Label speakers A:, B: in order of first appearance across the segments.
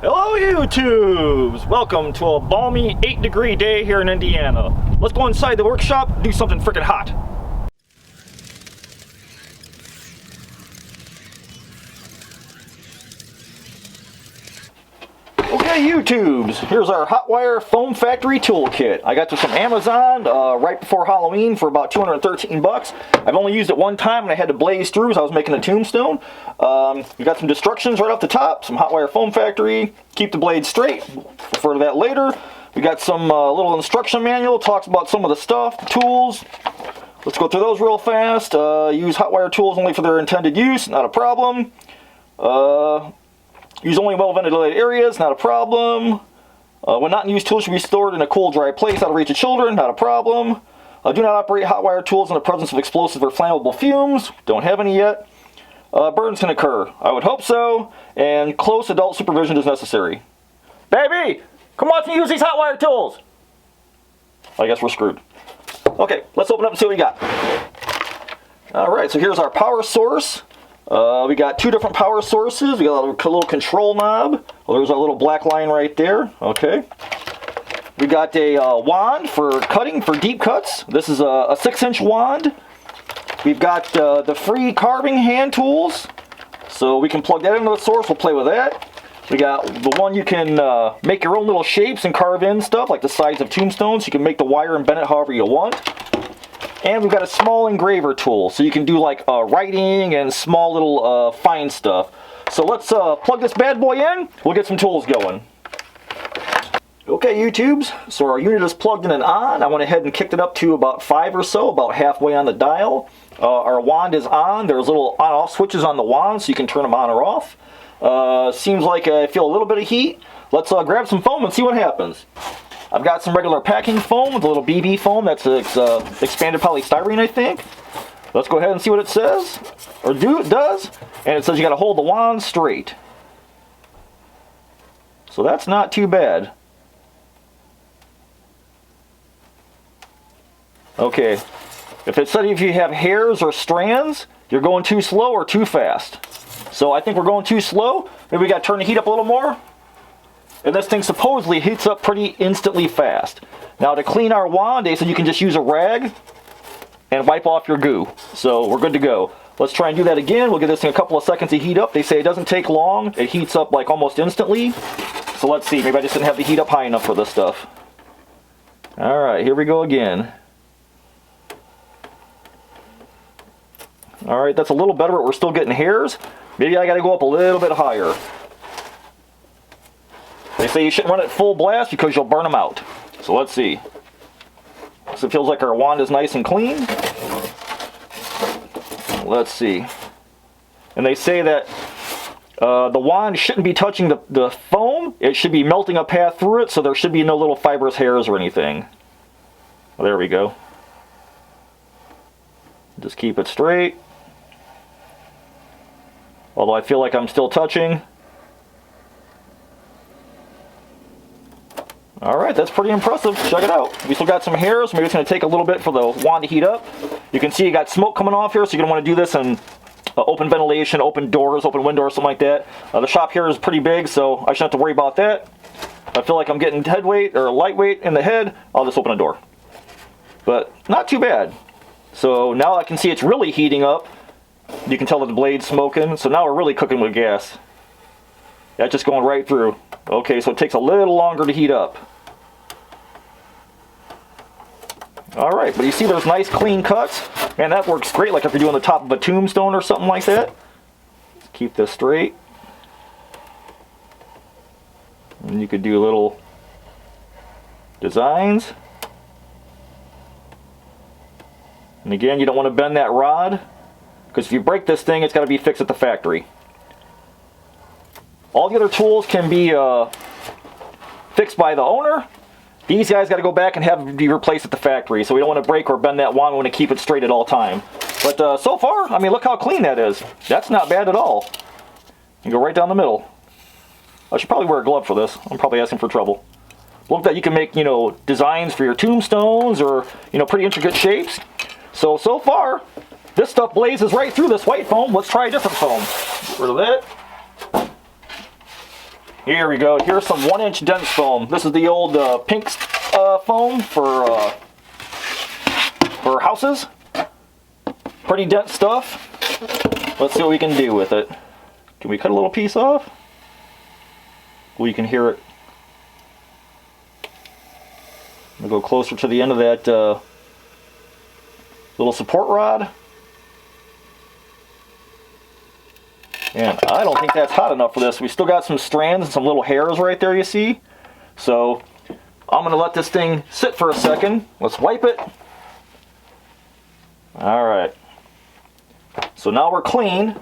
A: Hello YouTubes! Welcome to a balmy 8-degree day here in Indiana. Let's go inside the workshop and do something freaking hot. Okay YouTubes, here's our hot wire foam factory toolkit. I got this from Amazon right before Halloween for about 213 bucks. I've only used it one time and I had to blaze through as I was making a tombstone. We got some instructions right off the top, some hot wire foam factory, keep the blade straight, refer to that later. We got some little instruction manual, talks about some of the stuff, the tools. Let's go through those real fast. Use hot wire tools only for their intended use, not a problem. Use only well-ventilated areas, not a problem. When not in use, tools should be stored in a cool, dry place out of reach of children, not a problem. Do not operate hot wire tools in the presence of explosive or flammable fumes, don't have any yet. Burns can occur, I would hope so, and close adult supervision is necessary. Baby, come watch me use these hot wire tools! I guess we're screwed. Okay, let's open up and see what we got. Alright, so here's our power source. We got two different power sources. We got a little control knob. Well, there's our little black line right there. Okay. We got a wand for cutting, for deep cuts. This is a 6-inch wand. We've got the free carving hand tools. So we can plug that into the source. We'll play with that. We got the one you can make your own little shapes and carve in stuff, like the sides of tombstones. You can make the wire and bend it however you want. And we've got a small engraver tool, so you can do like writing and small little fine stuff. So let's plug this bad boy in, we'll get some tools going. Okay YouTubes, so our unit is plugged in and on. I went ahead and kicked it up to about 5 or so, about halfway on the dial. Our wand is on, there's little on-off switches on the wand so you can turn them on or off. Seems like I feel a little bit of heat. Let's grab some foam and see what happens. I've got some regular packing foam with a little BB foam. That's expanded polystyrene, I think. Let's go ahead and see what it says, or does. And it says you got to hold the wand straight. So that's not too bad. Okay, if it said if you have hairs or strands, you're going too slow or too fast. So I think we're going too slow. Maybe we got to turn the heat up a little more. And this thing supposedly heats up pretty instantly fast. Now to clean our wand, they said you can just use a rag and wipe off your goo. So we're good to go. Let's try and do that again. We'll give this thing a couple of seconds to heat up. They say it doesn't take long. It heats up like almost instantly. So let's see. Maybe I just didn't have the heat up high enough for this stuff. Alright, here we go again. Alright, that's a little better, but we're still getting hairs. Maybe I got to go up a little bit higher. They say you shouldn't run it full blast because you'll burn them out. So let's see. So it feels like our wand is nice and clean. Let's see. And they say that the wand shouldn't be touching the foam. It should be melting a path through it, so there should be no little fibrous hairs or anything. Well, there we go. Just keep it straight. Although I feel like I'm still touching. Alright, that's pretty impressive. Check it out. We still got some hairs. Maybe it's going to take a little bit for the wand to heat up. You can see you got smoke coming off here, so you're going to want to do this in open ventilation, open doors, open windows, something like that. The shop here is pretty big, so I shouldn't have to worry about that. If I feel like I'm getting head weight or lightweight in the head, I'll just open a door. But not too bad. So now I can see it's really heating up. You can tell that the blade's smoking, so now we're really cooking with gas. That's just going right through. Okay, so it takes a little longer to heat up. Alright, but you see there's nice clean cuts. Man, that works great, like if you're doing the top of a tombstone or something like that. Keep this straight. And you could do little designs. And again, you don't want to bend that rod, because if you break this thing, it's got to be fixed at the factory. All the other tools can be fixed by the owner. These guys got to go back and have them be replaced at the factory, so we don't want to break or bend that wand. We want to keep it straight at all time. But so far, I mean, look how clean that is. That's not bad at all. You go right down the middle. I should probably wear a glove for this. I'm probably asking for trouble. Look, that you can make, you know, designs for your tombstones or, you know, pretty intricate shapes. So far, this stuff blazes right through this white foam. Let's try a different foam. Get rid of that. Here we go. Here's some 1-inch dense foam. This is the old pink foam for houses. Pretty dense stuff. Let's see what we can do with it. Can we cut a little piece off? Well, you can hear it. I'm going to go closer to the end of that little support rod. And I don't think that's hot enough for this. We still got some strands and some little hairs right there, you see? So I'm going to let this thing sit for a second. Let's wipe it. Alright. So now we're clean.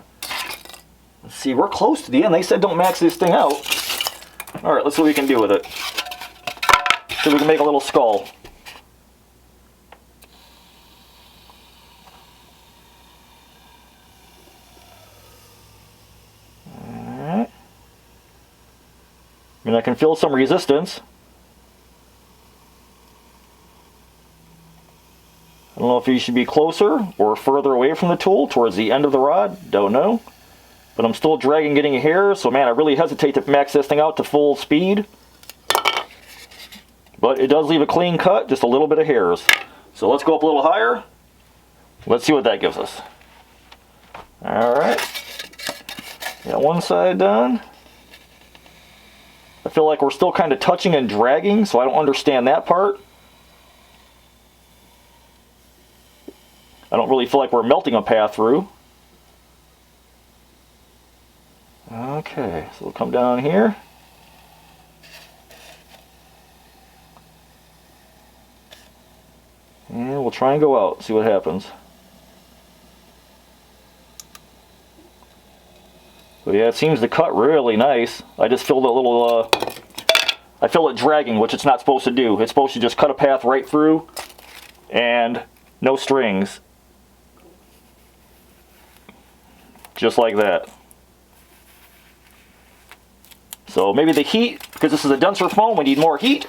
A: Let's see, we're close to the end. They said don't max this thing out. Alright, let's see what we can do with it. So we can make a little skull. Alright. And I can feel some resistance. I don't know if you should be closer or further away from the tool towards the end of the rod. Don't know. But I'm still dragging, getting a hair. So man, I really hesitate to max this thing out to full speed. But it does leave a clean cut, just a little bit of hairs. So let's go up a little higher. Let's see what that gives us. Alright. Got one side done. I feel like we're still kind of touching and dragging, so I don't understand that part. I don't really feel like we're melting a path through. Okay, so we'll come down here. And we'll try and go out, see what happens. So yeah, it seems to cut really nice. I just feel a little, I feel it dragging, which it's not supposed to do. It's supposed to just cut a path right through and no strings. Just like that. So maybe the heat, because this is a denser foam, we need more heat.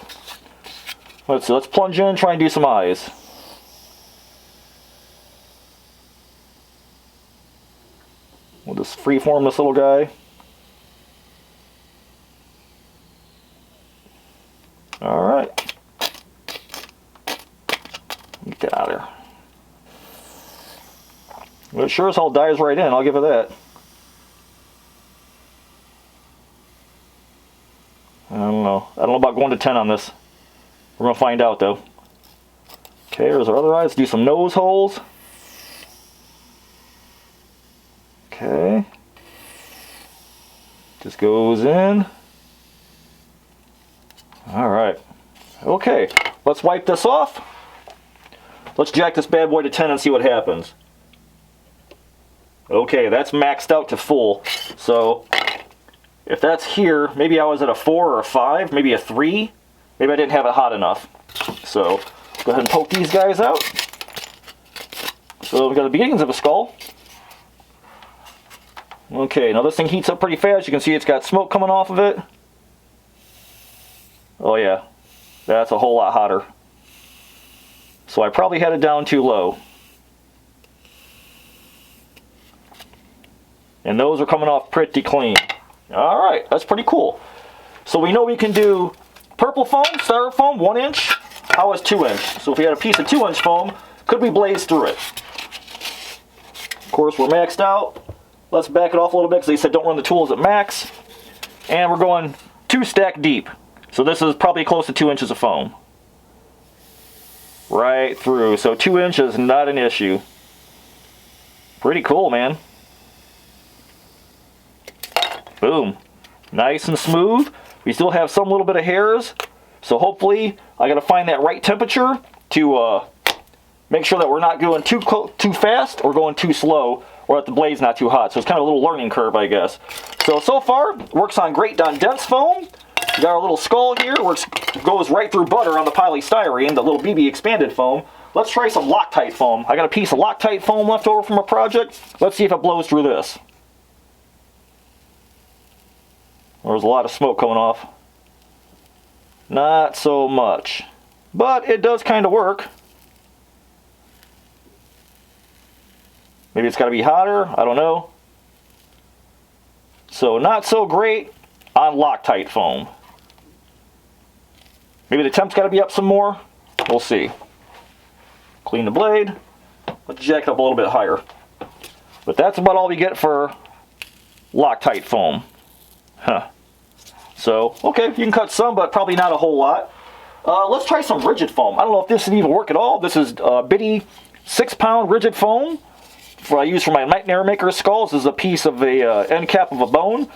A: Let's see, let's plunge in and try and do some eyes. We'll just freeform this little guy. Alright. Get that out of there. Well, it sure as hell dives right in, I'll give it that. I don't know. I don't know about going to 10 on this. We're going to find out though. Okay, there's our other eyes. Do some nose holes. Okay. Just goes in. Alright. Okay. Let's wipe this off. Let's jack this bad boy to 10 and see what happens. Okay, that's maxed out to full. So, if that's here, maybe I was at a 4 or a 5, maybe a 3. Maybe I didn't have it hot enough. So, go ahead and poke these guys out. So, we've got the beginnings of a skull. Okay, now this thing heats up pretty fast. You can see it's got smoke coming off of it. Oh yeah, that's a whole lot hotter. So I probably had it down too low. And those are coming off pretty clean. Alright, that's pretty cool. So we know we can do purple foam, styrofoam, 1 inch. How is 2 inch? So if we had a piece of 2 inch foam, could we blaze through it? Of course, we're maxed out. Let's back it off a little bit because they said don't run the tools at max. And we're going 2 stack deep. So this is probably close to 2 inches of foam. Right through. So 2 inches, not an issue. Pretty cool, man. Boom. Nice and smooth. We still have some little bit of hairs. So hopefully I got to find that right temperature to make sure that we're not going too fast or going too slow, or that the blade's not too hot. So it's kind of a little learning curve, I guess. So far, works on great on dense foam. We got our little skull here, which goes right through butter on the polystyrene, the little BB expanded foam. Let's try some Loctite foam. I got a piece of Loctite foam left over from a project. Let's see if it blows through this. There's a lot of smoke coming off. Not so much. But it does kind of work. Maybe it's got to be hotter. I don't know. So not so great. on Loctite foam. Maybe the temp's got to be up some more. We'll see. Clean the blade. Let's jack it up a little bit higher. But that's about all we get for Loctite foam. Huh. So, okay, you can cut some, but probably not a whole lot. Let's try some rigid foam. I don't know if this would even work at all. This is bitty 6-pound rigid foam I use for my Nightmare Maker skull. This is a piece of a end cap of a bone.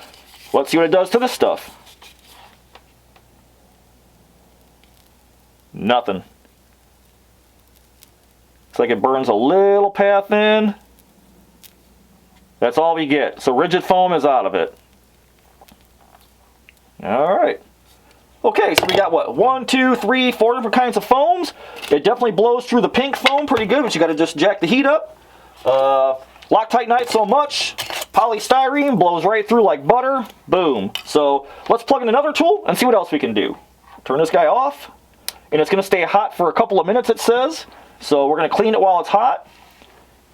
A: Let's see what it does to this stuff. Nothing. It's like it burns a little path in. That's all we get. So rigid foam is out of it. Alright. Okay, so we got what? 1, 2, 3, 4 different kinds of foams. It definitely blows through the pink foam pretty good, but you got to just jack the heat up. Loctite not so much. Polystyrene blows right through like butter. Boom. So let's plug in another tool and see what else we can do. Turn this guy off. And it's going to stay hot for a couple of minutes, it says. So we're going to clean it while it's hot.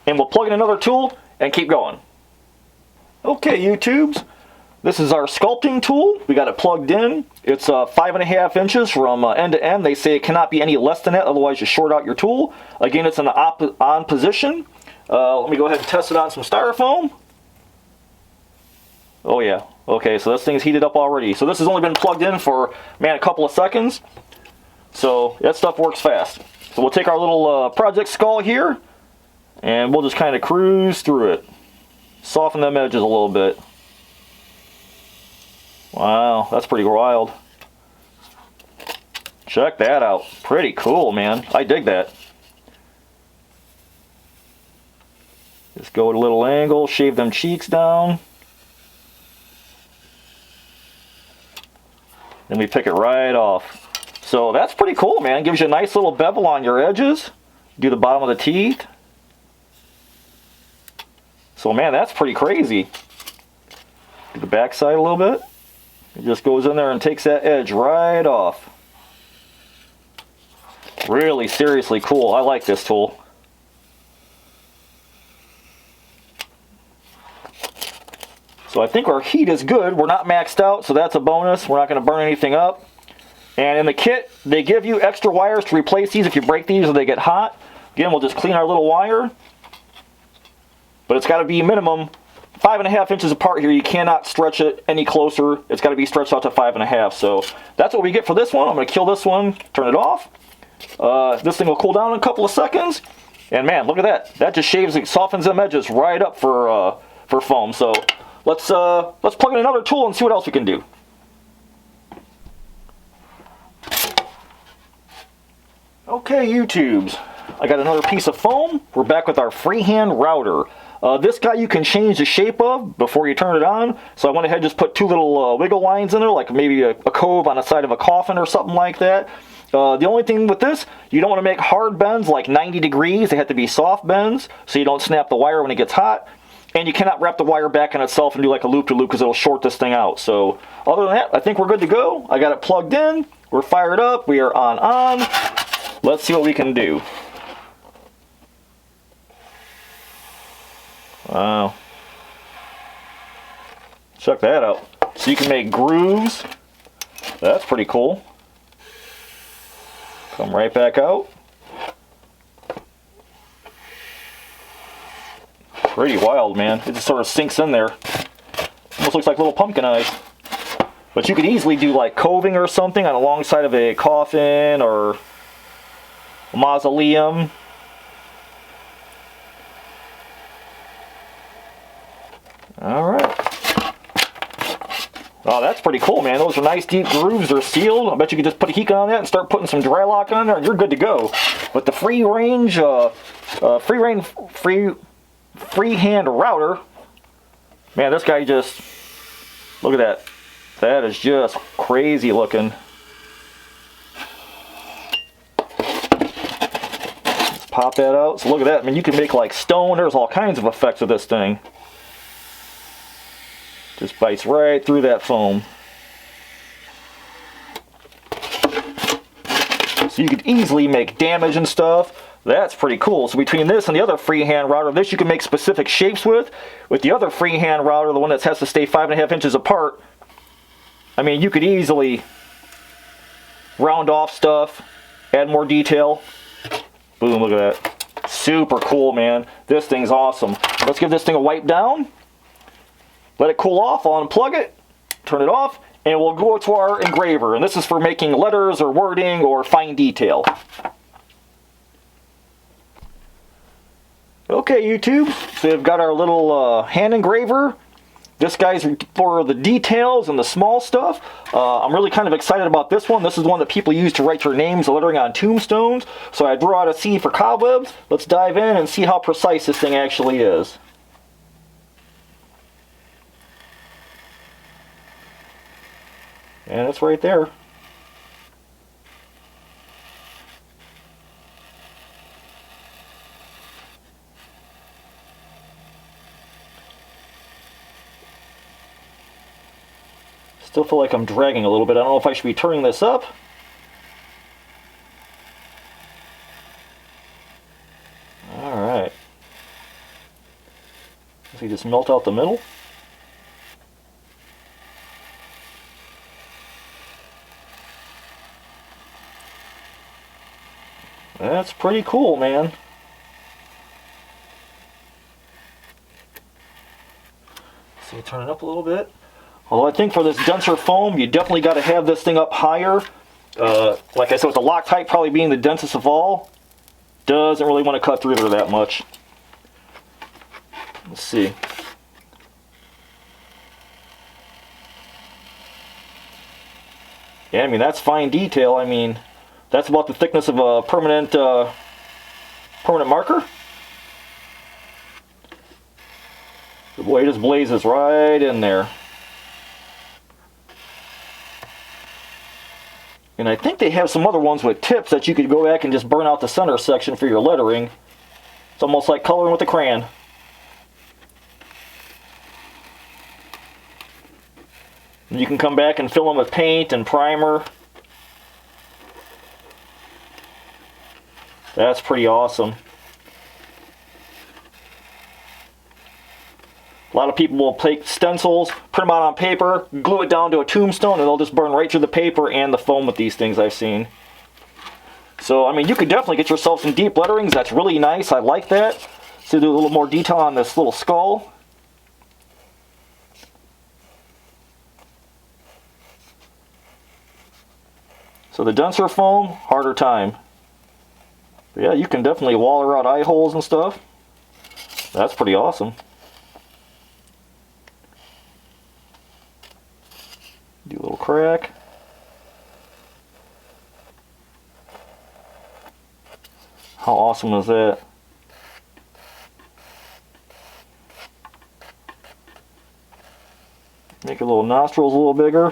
A: And we'll plug in another tool and keep going. Okay, YouTubes. This is our sculpting tool. We got it plugged in. It's 5.5 inches from end to end. They say it cannot be any less than that, otherwise you short out your tool. Again, it's in the on position. Let me go ahead and test it on some styrofoam. Oh yeah. Okay, so this thing's heated up already. So this has only been plugged in for, man, a couple of seconds. So that stuff works fast. So we'll take our little project skull here, and we'll just kind of cruise through it. Soften them edges a little bit. Wow, that's pretty wild. Check that out. Pretty cool, man. I dig that. Just go at a little angle, shave them cheeks down. Then we pick it right off. So that's pretty cool, man. Gives you a nice little bevel on your edges. Do the bottom of the teeth. So man, that's pretty crazy. Do the back side a little bit. It just goes in there and takes that edge right off. Really, seriously cool. I like this tool. So I think our heat is good. We're not maxed out, so that's a bonus. We're not going to burn anything up. And in the kit, they give you extra wires to replace these if you break these or they get hot. Again, we'll just clean our little wire. But it's got to be minimum 5.5 inches apart here. You cannot stretch it any closer. It's got to be stretched out to 5.5. So that's what we get for this one. I'm going to kill this one, turn it off. This thing will cool down in a couple of seconds. And man, look at that. That just shaves, it softens them edges right up for foam. So let's plug in another tool and see what else we can do. Okay, YouTubes. I got another piece of foam. We're back with our freehand router. This guy you can change the shape of before you turn it on. So I went ahead and just put two little wiggle lines in there, like maybe a cove on the side of a coffin or something like that. The only thing with this, you don't want to make hard bends like 90 degrees. They have to be soft bends so you don't snap the wire when it gets hot. And you cannot wrap the wire back on itself and do like a loop-to-loop because it'll short this thing out. So other than that, I think we're good to go. I got it plugged in. We're fired up. We are on. Let's see what we can do. Wow. Check that out. So you can make grooves. That's pretty cool. Come right back out. Pretty wild, man. It just sort of sinks in there. Almost looks like little pumpkin eyes. But you could easily do like coving or something on alongside of a coffin or a mausoleum. Alright. Oh, that's pretty cool, man. Those are nice deep grooves. They're sealed. I bet you could just put a heat gun on that and start putting some dry lock on there and you're good to go. But the freehand router, man, this guy just, look at that. That is just crazy looking. Let's pop that out. So look at that. I mean, you can make like stone. There's all kinds of effects with this thing. Just bites right through that foam. So you could easily make damage and stuff. That's pretty cool. So between this and the other freehand router, this you can make specific shapes with. With the other freehand router, the one that has to stay 5.5 inches apart, I mean, you could easily round off stuff, add more detail. Boom, look at that. Super cool, man. This thing's awesome. Let's give this thing a wipe down. Let it cool off. I'll unplug it, turn it off, and we'll go to our engraver. And this is for making letters or wording or fine detail. Okay, YouTube, so we've got our little hand engraver. This guy's for the details and the small stuff. I'm really kind of excited about this one. This is one that people use to write your names and lettering on tombstones. So I drew out a C for cobwebs. Let's dive in and see how precise this thing actually is. And it's right there. Still feel like I'm dragging a little bit. I don't know if I should be turning this up. Alright. Let's just melt out the middle. That's pretty cool, man. So turn it up a little bit. Although I think for this denser foam, you definitely got to have this thing up higher. Like I said, with the Loctite probably being the densest of all, doesn't really want to cut through there that much. Let's see. Yeah, I mean, that's fine detail. I mean, that's about the thickness of a permanent marker. The blade just blazes right in there. And I think they have some other ones with tips that you could go back and just burn out the center section for your lettering. It's almost like coloring with a crayon. And you can come back and fill them with paint and primer. That's pretty awesome. A lot of people will take stencils, print them out on paper, glue it down to a tombstone, and they'll just burn right through the paper and the foam with these things I've seen. So, I mean, you could definitely get yourself some deep letterings. That's really nice. I like that. So do a little more detail on this little skull. So the denser foam, harder time. But yeah, you can definitely waller out eye holes and stuff. That's pretty awesome. Do a little crack. How awesome is that? Make your little nostrils a little bigger.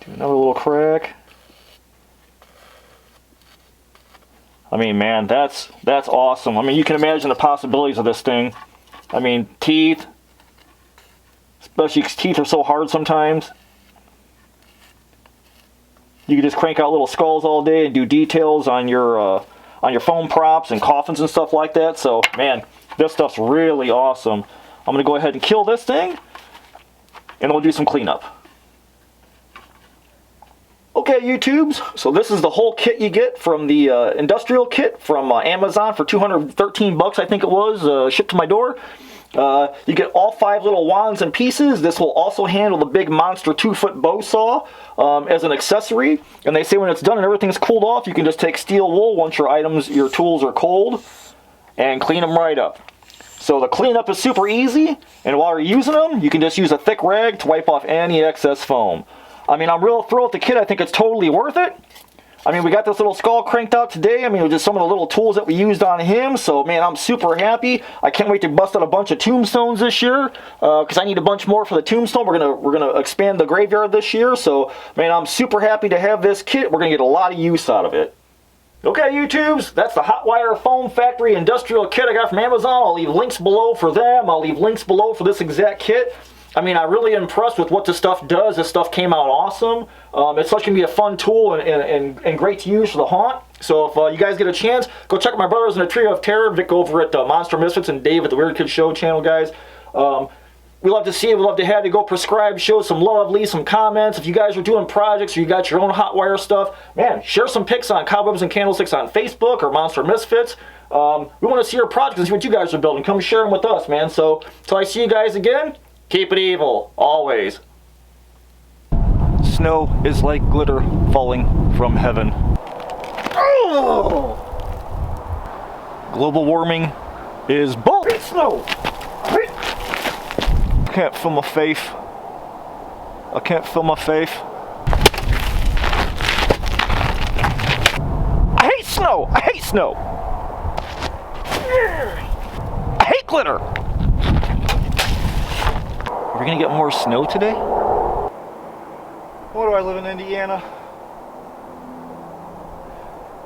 A: Do another little crack. I mean, man, that's awesome. I mean, you can imagine the possibilities of this thing. I mean, teeth. Especially because teeth are so hard sometimes. You can just crank out little skulls all day and do details on your foam props and coffins and stuff like that. So, man, this stuff's really awesome. I'm going to go ahead and kill this thing, and we'll do some cleanup. Okay, YouTubes, so this is the whole kit you get from the industrial kit from Amazon for 213 bucks, I think it was, shipped to my door. You get all 5 little wands and pieces. This will also handle the big monster 2-foot bow saw as an accessory. And they say when it's done and everything's cooled off, you can just take steel wool once your tools are cold and clean them right up. So the cleanup is super easy, and while you're using them, you can just use a thick rag to wipe off any excess foam. I mean, I'm real thrilled with the kit. I think it's totally worth it. I mean, we got this little skull cranked out today. I mean, it was just some of the little tools that we used on him. So, man, I'm super happy. I can't wait to bust out a bunch of tombstones this year because I need a bunch more for the tombstone. We're gonna expand the graveyard this year. So, man, I'm super happy to have this kit. We're gonna get a lot of use out of it. Okay, YouTubes, that's the Hotwire Foam Factory Industrial Kit I got from Amazon. I'll leave links below for them. I'll leave links below for this exact kit. I mean, I'm really impressed with what this stuff does. This stuff came out awesome. It's such going to be a fun tool and great to use for the haunt. So if you guys get a chance, go check out my brothers in a Trio of Terror, Vic over at Monster Misfits and Dave at the Weird Kid Show channel, guys. We love to see it. We love to have you go prescribe, show some love, leave some comments. If you guys are doing projects or you got your own hot wire stuff, man, share some pics on Cobwebs and Candlesticks on Facebook or Monster Misfits. We want to see your projects and see what you guys are building. Come share them with us, man. So, till I see you guys again, keep it evil, always. Snow is like glitter falling from heaven. Oh! Global warming is bull. Hate snow. Can't feel my face. I can't feel my face. I hate snow. I hate snow. I hate glitter. Are we gonna get more snow today? Why do I live in Indiana?